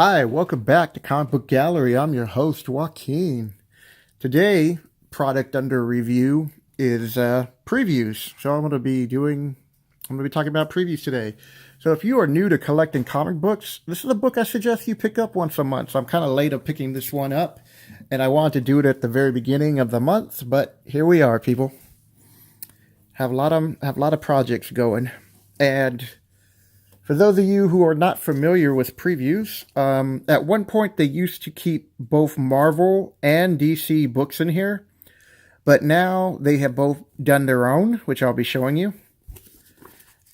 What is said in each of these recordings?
Hi, welcome back to Comic Book Gallery. I'm your host, Joaquin. Today, product under review is previews. So I'm going to be talking about previews today. So if you are new to collecting comic books, this is a book I suggest you pick up once a month. So I'm kind of late of picking this one up, and I wanted to do it at the very beginning of the month, but here we are, people. Have a lot of projects going, and for those of you who are not familiar with previews, at one point they used to keep both Marvel and DC books in here, but now they have both done their own, which I'll be showing you.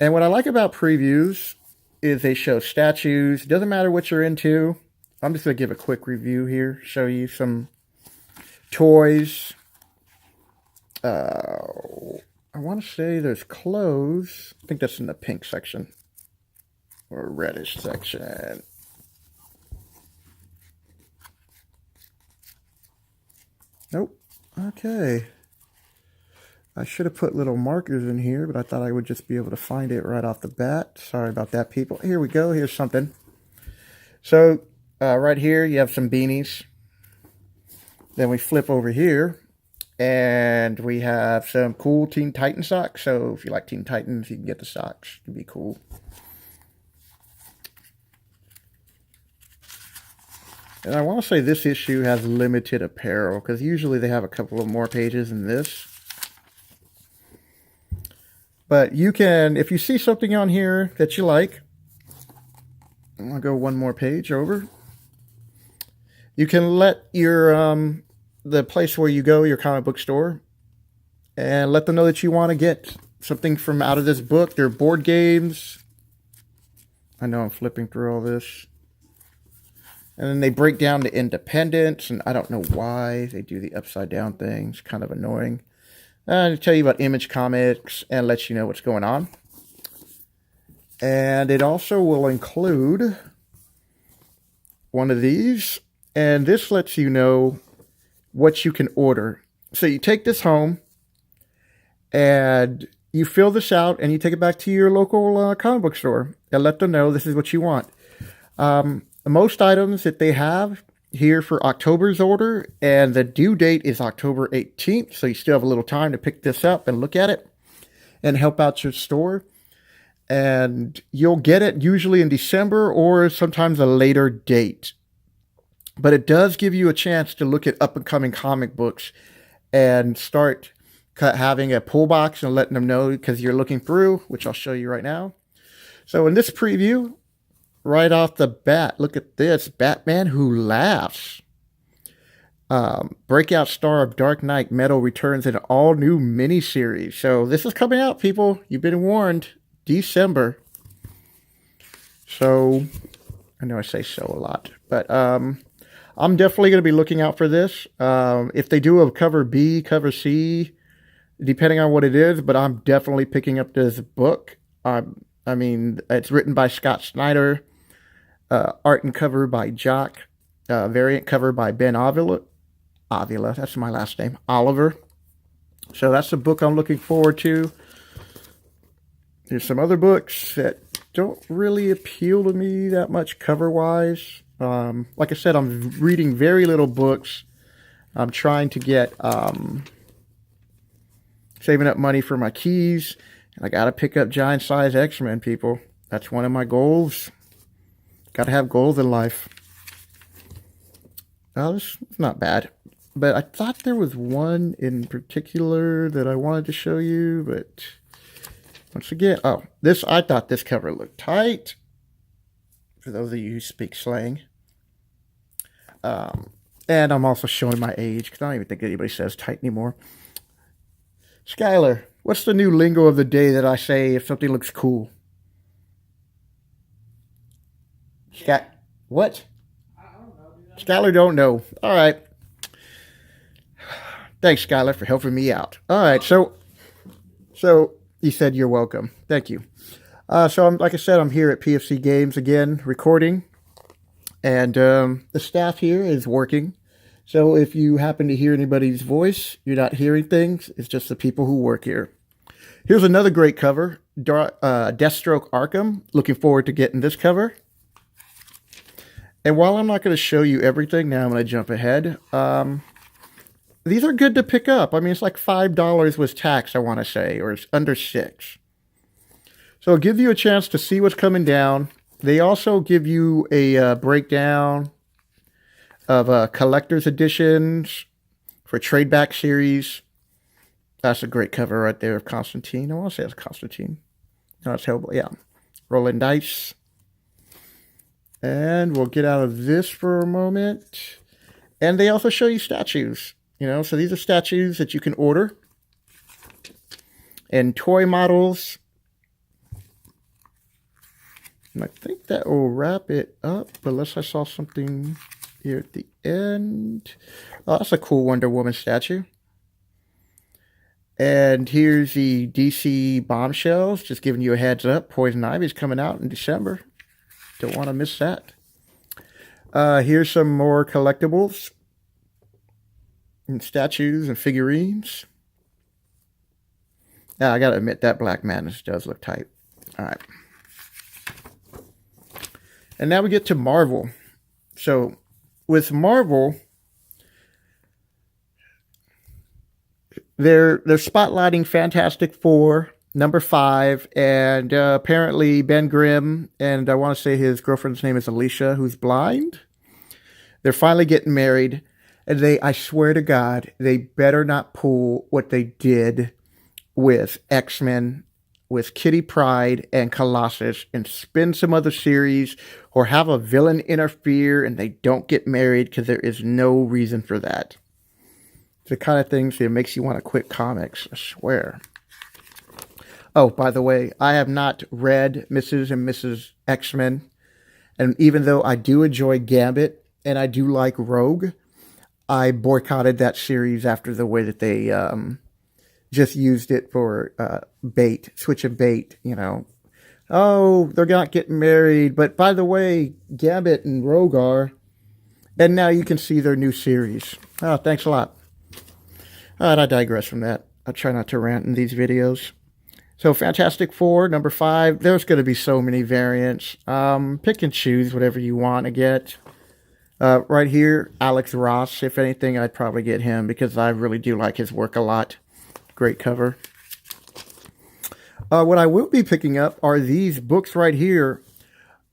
And what I like about previews is they show statues. Doesn't matter what you're into. I'm just going to give a quick review here, show you some toys. I want to say there's clothes. I think that's in the pink section. Or reddish section. Nope. Okay. I should have put little markers in here, but I thought I would just be able to find it right off the bat. Sorry about that, people. Here we go. Here's something. So, right here, you have some beanies. Then we flip over here, and we have some cool Teen Titans socks. So, if you like Teen Titans, you can get the socks. It'd be cool. And I want to say this issue has limited apparel, because usually they have a couple of more pages than this. But you can, if you see something on here that you like, I'm going to go one more page over. You can let your, the place where you go, your comic book store, and let them know that you want to get something from out of this book. There are board games. I know I'm flipping through all this. And then they break down the independents, and I don't know why they do the upside down thing. It's kind of annoying. To tell you about Image Comics and let you know what's going on. And it also will include one of these, and this lets you know what you can order. So you take this home, and you fill this out, and you take it back to your local comic book store, and let them know this is what you want. Most items that they have here for October's order, and the due date is October 18th, so you still have a little time to pick this up and look at it and help out your store. And you'll get it usually in December or sometimes a later date. But it does give you a chance to look at up-and-coming comic books and start having a pull box and letting them know because you're looking through, which I'll show you right now. So in this preview, right off the bat, look at this. Batman Who Laughs. Breakout star of Dark Knight Metal returns in an all-new miniseries. So this is coming out, people. You've been warned. December. So, I know I say so a lot. But I'm definitely going to be looking out for this. If they do a cover B, cover C, depending on what it is. But I'm definitely picking up this book. I mean, it's written by Scott Snyder. Art and cover by Jock. Variant cover by Ben Avila. That's my last name. Oliver. So that's the book I'm looking forward to. There's some other books that don't really appeal to me that much cover-wise. Like I said, I'm reading very little books. I'm trying to get... saving up money for my keys. And I got to pick up giant-size XMen, people. That's one of my goals. Got to have goals in life. Well, it's not bad. But I thought there was one in particular that I wanted to show you. But once again, I thought this cover looked tight. For those of you who speak slang. And I'm also showing my age because I don't even think anybody says tight anymore. Skylar, what's the new lingo of the day that I say if something looks cool? What? I don't know. Skylar don't know. All right. Thanks, Skylar, for helping me out. All right. So you said you're welcome. Thank you. So like I said, I'm here at PFC Games again, recording, and the staff here is working. So if you happen to hear anybody's voice, you're not hearing things. It's just the people who work here. Here's another great cover, Deathstroke Arkham. Looking forward to getting this cover. And while I'm not going to show you everything, now I'm going to jump ahead. These are good to pick up. I mean, it's like $5 was tax, I want to say, or it's under $6. So it'll give you a chance to see what's coming down. They also give you a breakdown of collector's editions for trade back series. That's a great cover right there of Constantine. I want to say it's Constantine. No, it's Hellboy. Yeah. Rolling dice. And we'll get out of this for a moment. And they also show you statues. You know, so these are statues that you can order. And toy models. And I think that will wrap it up. Unless I saw something here at the end. Oh, that's a cool Wonder Woman statue. And here's the DC Bombshells. Just giving you a heads up. Poison Ivy's coming out in December. Don't want to miss that. Here's some more collectibles. And statues and figurines. Now, I gotta admit, that Black Madness does look tight. Alright. And now we get to Marvel. So, with Marvel, they're spotlighting Fantastic Four, number 5, and apparently Ben Grimm, and I want to say his girlfriend's name is Alicia, who's blind. They're finally getting married, and I swear to God, they better not pull what they did with X-Men, with Kitty Pryde and Colossus, and spin some other series, or have a villain interfere and they don't get married, because there is no reason for that. It's the kind of things that makes you want to quit comics, I swear. Oh, by the way, I have not read Mrs. and Mrs. X-Men, and even though I do enjoy Gambit, and I do like Rogue, I boycotted that series after the way that they just used it for bait, switch of bait, you know. Oh, they're not getting married, but by the way, Gambit and Rogue are. And now you can see their new series. Oh, thanks a lot. And I digress from that. I try not to rant in these videos. So Fantastic Four, number 5. There's going to be so many variants. Pick and choose whatever you want to get. Right here, Alex Ross. If anything, I'd probably get him because I really do like his work a lot. Great cover. What I will be picking up are these books right here.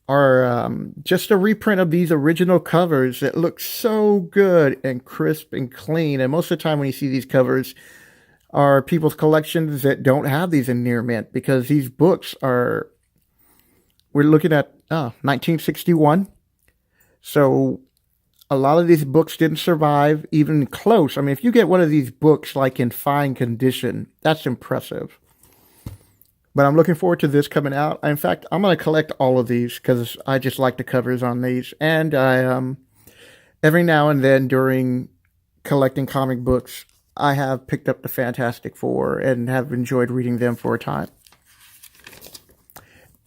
Are just a reprint of these original covers that look so good and crisp and clean. And most of the time when you see these covers are people's collections that don't have these in near mint, because these books are, we're looking at 1961. So a lot of these books didn't survive even close. I mean, if you get one of these books like in fine condition, that's impressive. But I'm looking forward to this coming out. In fact, I'm going to collect all of these because I just like the covers on these. And I, every now and then during collecting comic books, I have picked up the Fantastic Four and have enjoyed reading them for a time.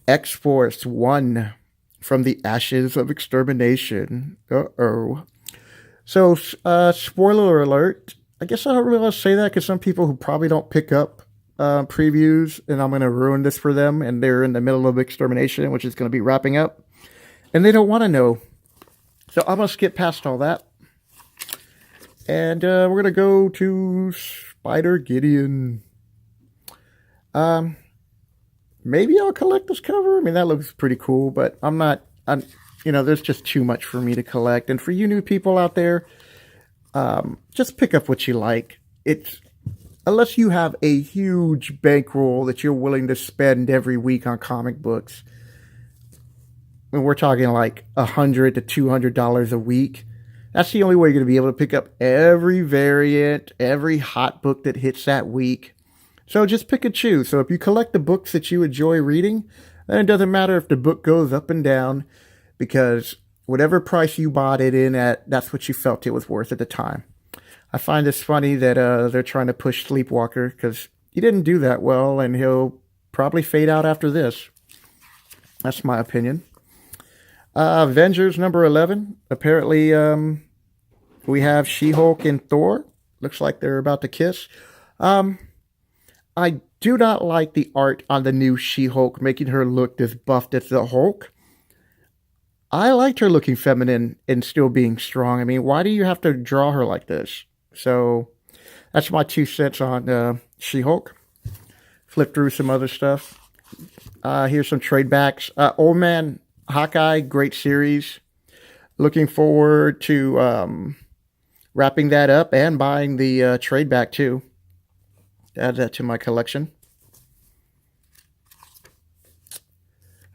X-Force 1, From the Ashes of Extermination. Uh-oh. So, spoiler alert. I guess I don't really want to say that because some people who probably don't pick up previews, and I'm going to ruin this for them, and they're in the middle of Extermination, which is going to be wrapping up, and they don't want to know. So I'm going to skip past all that. And we're going to go to Spider-Gideon. Maybe I'll collect this cover. I mean, that looks pretty cool, but you know, there's just too much for me to collect. And for you new people out there, just pick up what you like. Unless you have a huge bankroll that you're willing to spend every week on comic books. I mean, we're talking like $100 to $200 a week. That's the only way you're going to be able to pick up every variant, every hot book that hits that week. So just pick and choose. So if you collect the books that you enjoy reading, then it doesn't matter if the book goes up and down, because whatever price you bought it in at, that's what you felt it was worth at the time. I find this funny that they're trying to push Sleepwalker because he didn't do that well, and he'll probably fade out after this. That's my opinion. Avengers number 11. Apparently, we have She-Hulk and Thor. Looks like they're about to kiss. I do not like the art on the new She-Hulk, making her look as buffed as the Hulk. I liked her looking feminine and still being strong. I mean, why do you have to draw her like this? So that's my 2 cents on She-Hulk. Flip through some other stuff. Here's some trade backs. Old Man Hawkeye, great series. Looking forward to wrapping that up and buying the trade back too. Add that to my collection.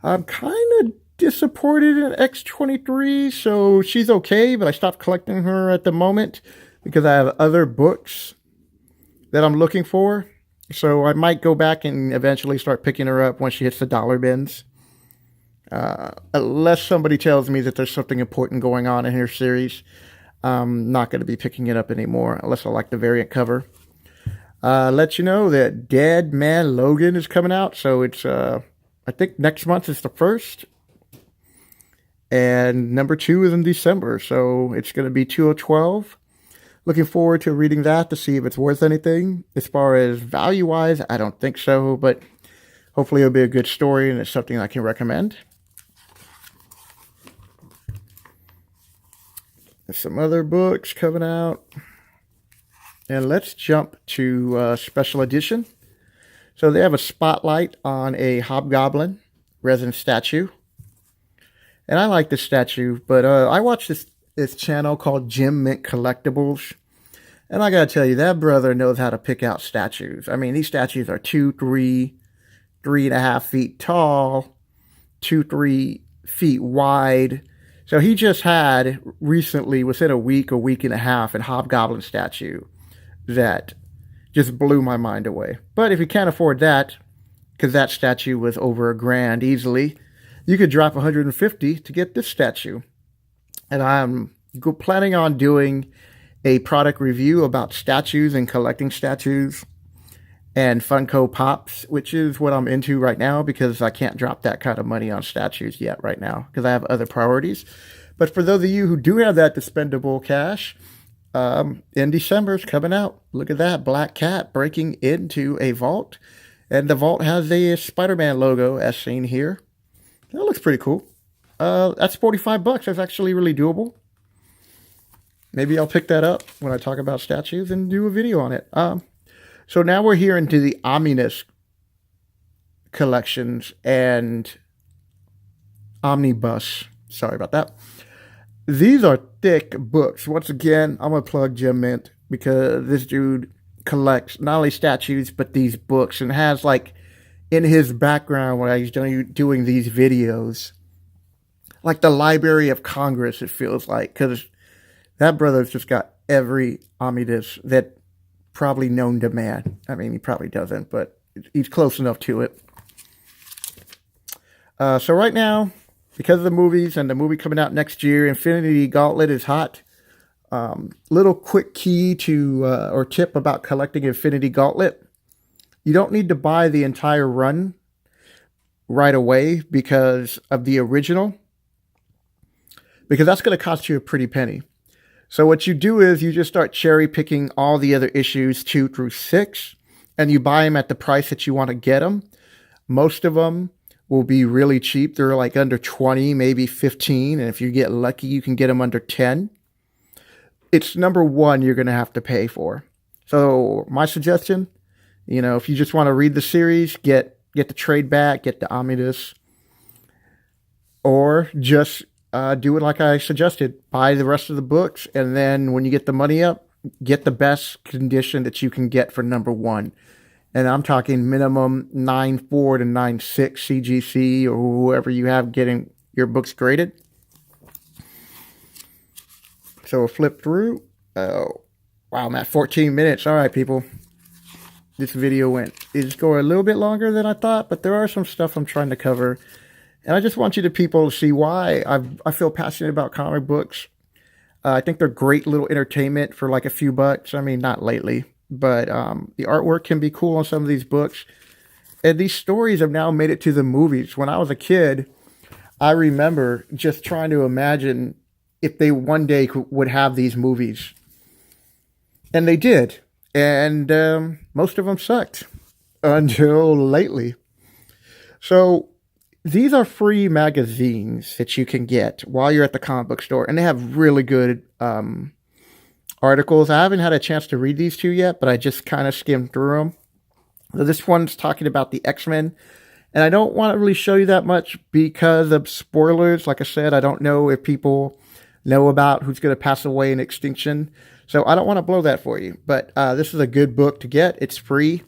I'm kind of disappointed in X-23, so she's okay, but I stopped collecting her at the moment because I have other books that I'm looking for. So I might go back and eventually start picking her up when she hits the dollar bins. Unless somebody tells me that there's something important going on in her series, I'm not going to be picking it up anymore unless I like the variant cover. Let you know that Dead Man Logan is coming out. So it's, I think next month is the 1st. And number 2 is in December. So it's going to be 2012. Looking forward to reading that to see if it's worth anything. As far as value-wise, I don't think so. But hopefully it'll be a good story and it's something I can recommend. There's some other books coming out. And let's jump to special edition. So they have a spotlight on a Hobgoblin resin statue. And I like this statue, but I watch this channel called XMen Collectibles. And I got to tell you, that brother knows how to pick out statues. I mean, these statues are 2, 3, 3.5 feet tall, 2, 3 feet wide. So he just had recently, within a week and a half, a Hobgoblin statue that just blew my mind away. But if you can't afford that, because that statue was over $1,000 easily, you could drop $150 to get this statue. And I'm planning on doing a product review about statues and collecting statues and Funko Pops, which is what I'm into right now because I can't drop that kind of money on statues yet right now because I have other priorities. But for those of you who do have that dispendable cash, in December it's coming out. Look at that, Black Cat breaking into a vault. And the vault has a Spider-Man logo as seen here. That looks pretty cool. That's $45. That's actually really doable. Maybe I'll pick that up when I talk about statues and do a video on it. So now we're here into the Omnibus collections and Omnibus. Sorry about that. These are thick books. Once again, I'm going to plug XMen because this dude collects not only statues, but these books and has like in his background when he's doing these videos, like the Library of Congress, it feels like, because that brother's just got every omnibus that probably known to man. I mean, he probably doesn't, but he's close enough to it. So right now, because of the movies and the movie coming out next year, Infinity Gauntlet is hot. Little quick key to or tip about collecting Infinity Gauntlet. You don't need to buy the entire run right away because of the original, because that's going to cost you a pretty penny. So what you do is you just start cherry picking all the other issues 2 through 6, and you buy them at the price that you want to get them. Most of them will be really cheap. They're like under 20, maybe 15. And if you get lucky, you can get them under 10. It's number 1 you're going to have to pay for. So my suggestion, you know, if you just want to read the series, get the trade back, get the omnibus, or just do it like I suggested. Buy the rest of the books, and then when you get the money up, get the best condition that you can get for number 1. And I'm talking minimum 9.4 to 9.6 CGC or whoever you have getting your books graded. So we'll flip through. Oh, wow, I'm at 14 minutes. All right, people. This video is going a little bit longer than I thought, but there are some stuff I'm trying to cover. And I just want you people to see why I feel passionate about comic books. I think they're great little entertainment for like a few bucks. I mean, not lately, but the artwork can be cool on some of these books. And these stories have now made it to the movies. When I was a kid, I remember just trying to imagine if they one day would have these movies. And they did. And most of them sucked until lately. So these are free magazines that you can get while you're at the comic book store, and they have really good articles. I haven't had a chance to read these two yet, but I just kind of skimmed through them. So this one's talking about the X-Men, and I don't want to really show you that much because of spoilers. Like I said, I don't know if people know about who's going to pass away in extinction, so I don't want to blow that for you. But this is a good book to get. It's free.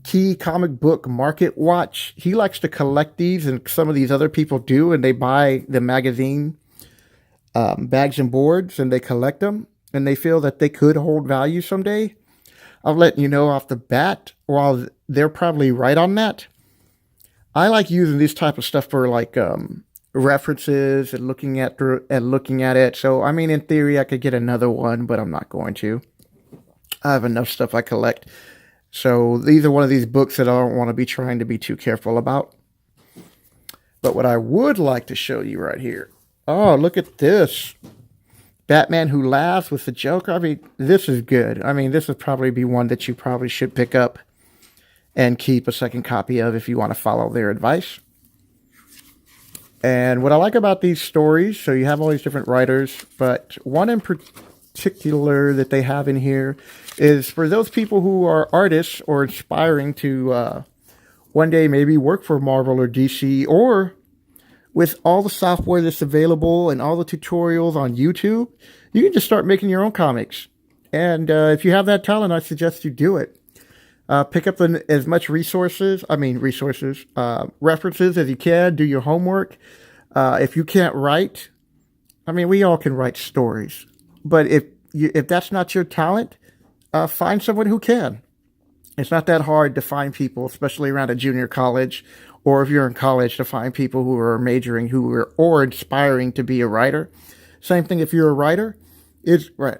Key Comic Book Market Watch. He likes to collect these, and some of these other people do, and they buy the magazine bags and boards, and they collect them, and they feel that they could hold value someday. I'll let you know off the bat, while they're probably right on that. I like using this type of stuff for like references and looking at it. So I mean, in theory, I could get another one, but I'm not going to. I have enough stuff I collect. So these are one of these books that I don't want to be trying to be too careful about. But what I would like to show you right here. Oh, look at this. Batman Who Laughs with the Joker. I mean, this is good. I mean, this would probably be one that you probably should pick up and keep a second copy of if you want to follow their advice. And what I like about these stories, so you have all these different writers, but one in particular that they have in here is for those people who are artists or aspiring to one day maybe work for Marvel or DC, or with all the software that's available and all the tutorials on YouTube, you can just start making your own comics. And if you have that talent, I suggest you do it. Pick up as much references as you can. Do your homework. If you can't write, I mean, we all can write stories. But if that's not your talent, find someone who can. It's not that hard to find people, especially around a junior college, or if you're in college, to find people who are majoring, or aspiring to be a writer. Same thing if you're a writer. Right.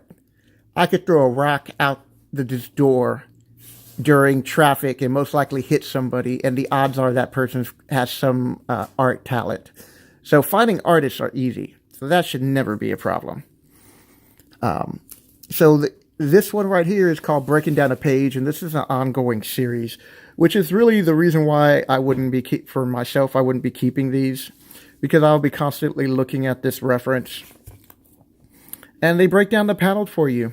I could throw a rock out this door during traffic and most likely hit somebody, and the odds are that person has some art talent. So finding artists are easy. So that should never be a problem. This one right here is called Breaking Down a Page, and this is an ongoing series, which is really the reason why I wouldn't be keeping these, because I'll be constantly looking at this reference. And they break down the panel for you.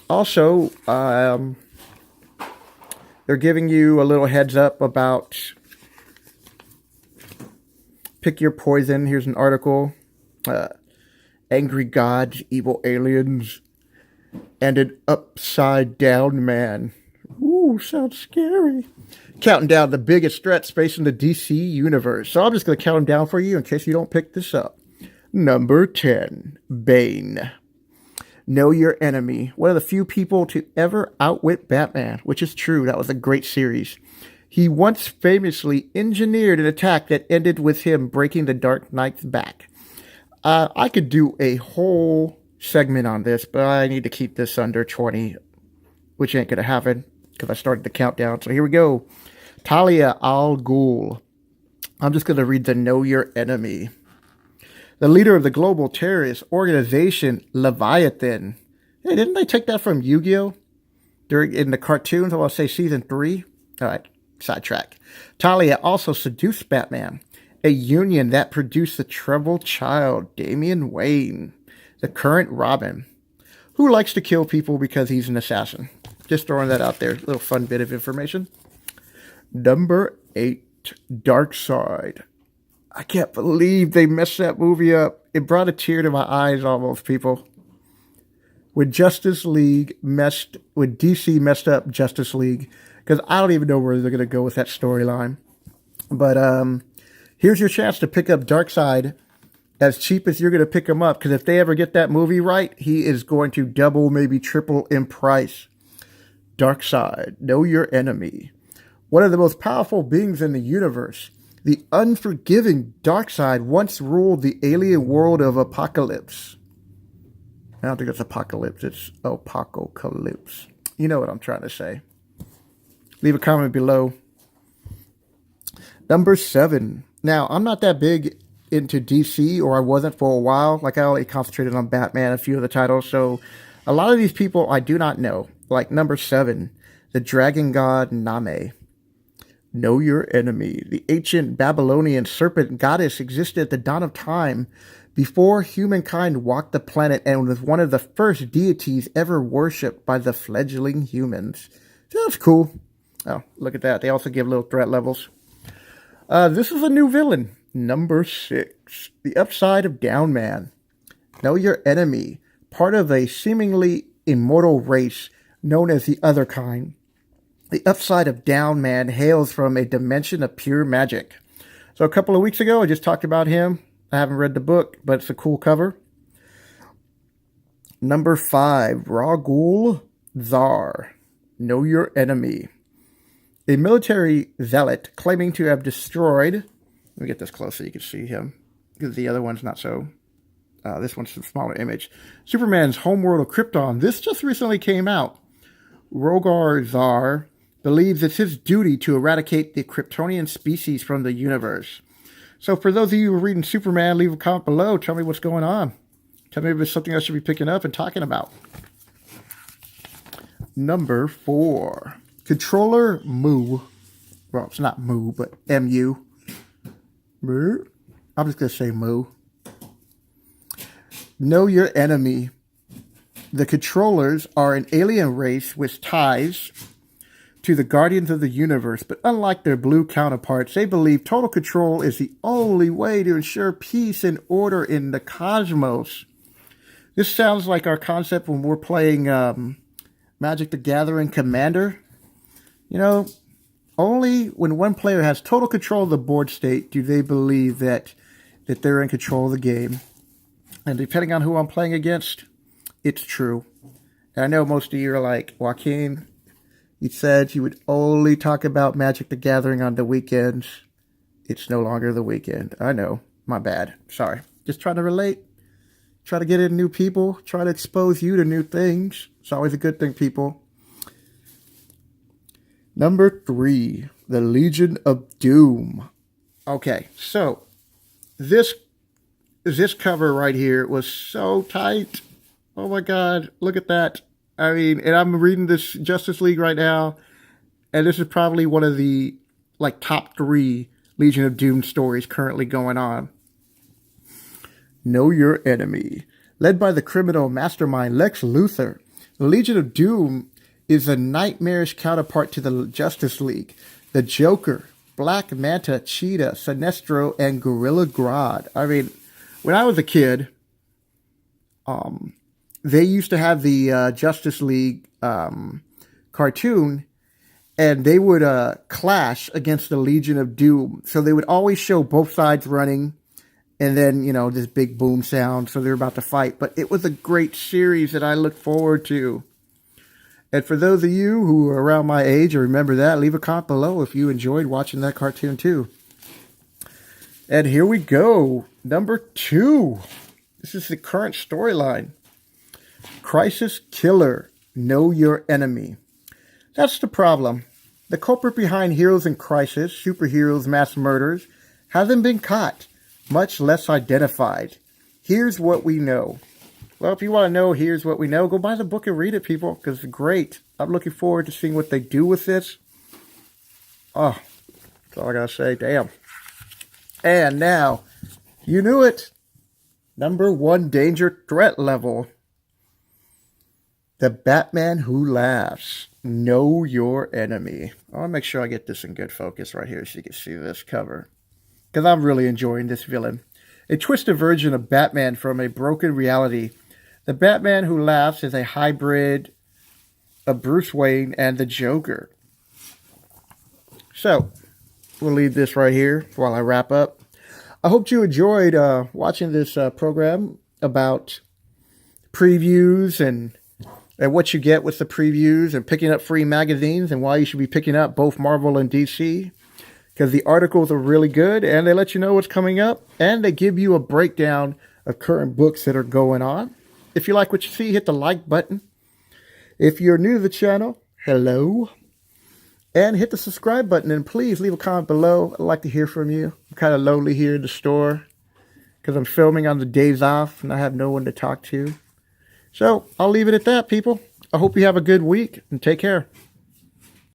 Also, they're giving you a little heads up about pick your poison. Here's an article. Angry gods, evil aliens, and an upside down man. Ooh, sounds scary. Counting down the biggest threats facing the DC universe. So I'm just going to count them down for you in case you don't pick this up. Number 10, Bane. Know your enemy. One of the few people to ever outwit Batman, which is true. That was a great series. He once famously engineered an attack that ended with him breaking the Dark Knight's back. I could do a whole segment on this, but I need to keep this under 20, which ain't going to happen because I started the countdown. So here we go. Talia al Ghul. I'm just going to read the Know Your Enemy. The leader of the global terrorist organization, Leviathan. Hey, didn't they take that from Yu-Gi-Oh? In the cartoons, I want to say season 3. All right, sidetrack. Talia also seduced Batman, a union that produced the troubled child, Damian Wayne, the current Robin, who likes to kill people because he's an assassin. Just throwing that out there. A little fun bit of information. Number 8, Darkseid. I can't believe they messed that movie up. It brought a tear to my eyes almost, people. When DC messed up Justice League, because I don't even know where they're going to go with that storyline. But here's your chance to pick up Darkseid as cheap as you're going to pick him up, because if they ever get that movie right, he is going to double, maybe triple in price. Darkseid, know your enemy. One of the most powerful beings in the universe, the unforgiving Darkseid once ruled the alien world of Apocalypse. I don't think it's Apocalypse, it's Apocalypse. You know what I'm trying to say. Leave a comment below. Number 7. Now, I'm not that big into DC, or I wasn't for a while. Like, I only concentrated on Batman, a few of the titles. So, a lot of these people I do not know. Like number 7, the Dragon God Name. Know your enemy. The ancient Babylonian serpent goddess existed at the dawn of time, before humankind walked the planet, and was one of the first deities ever worshipped by the fledgling humans. So that's cool. Oh, look at that. They also give little threat levels. This is a new villain. Number 6. The Upside of Down Man. Know your enemy. Part of a seemingly immortal race known as the Other Kind. The Upside of Down Man hails from a dimension of pure magic. So a couple of weeks ago, I just talked about him. I haven't read the book, but it's a cool cover. Number 5, Ragul Zar. Know your enemy. A military zealot claiming to have destroyed... Let me get this close so you can see him, because the other one's not so... this one's a smaller image. Superman's homeworld of Krypton. This just recently came out. Rogar Zar believes it's his duty to eradicate the Kryptonian species from the universe. So for those of you who are reading Superman, leave a comment below. Tell me what's going on. Tell me if there's something I should be picking up and talking about. Number 4. Controller Mu. Well, it's not Mu, but M-U. I'm just going to say Mu. Know your enemy. The Controllers are an alien race with ties to the Guardians of the Universe, but unlike their blue counterparts, they believe total control is the only way to ensure peace and order in the cosmos. This sounds like our concept when we're playing Magic the Gathering Commander. You know, only when one player has total control of the board state do they believe that they're in control of the game. And depending on who I'm playing against, it's true. And I know most of you are like, Joaquin, you said you would only talk about Magic the Gathering on the weekends. It's no longer the weekend. I know. My bad. Sorry. Just trying to relate. Try to get in new people. Try to expose you to new things. It's always a good thing, people. Number 3. The Legion of Doom. Okay, so this cover right here was so tight. Oh my God, look at that. I mean, and I'm reading this Justice League right now, and this is probably one of the top 3 Legion of Doom stories currently going on. Know your enemy. Led by the criminal mastermind Lex Luthor, the Legion of Doom is a nightmarish counterpart to the Justice League. The Joker, Black Manta, Cheetah, Sinestro, and Gorilla Grodd. I mean, when I was a kid, they used to have the Justice League cartoon, and they would clash against the Legion of Doom. So they would always show both sides running, and then, this big boom sound, so they're about to fight. But it was a great series that I look forward to. And for those of you who are around my age or remember that, leave a comment below if you enjoyed watching that cartoon too. And here we go. Number 2. This is the current storyline. Crisis Killer. Know your enemy. That's the problem. The culprit behind Heroes in Crisis, Superheroes Mass Murders, hasn't been caught, much less identified. Here's what we know. Well, if you want to know, here's what we know. Go buy the book and read it, people, because it's great. I'm looking forward to seeing what they do with this. Oh, that's all I got to say. Damn. And now, you knew it. Number 1 danger threat level. The Batman Who Laughs. Know your enemy. I want to make sure I get this in good focus right here so you can see this cover, because I'm really enjoying this villain. A twisted version of Batman from a broken reality. The Batman Who Laughs is a hybrid of Bruce Wayne and the Joker. So, we'll leave this right here while I wrap up. I hope you enjoyed watching this program about previews and what you get with the previews and picking up free magazines and why you should be picking up both Marvel and DC. Because the articles are really good and they let you know what's coming up and they give you a breakdown of current books that are going on. If you like what you see, hit the like button. If you're new to the channel, hello. And hit the subscribe button and please leave a comment below. I'd like to hear from you. I'm kind of lonely here in the store because I'm filming on the days off and I have no one to talk to. So I'll leave it at that, people. I hope you have a good week and take care.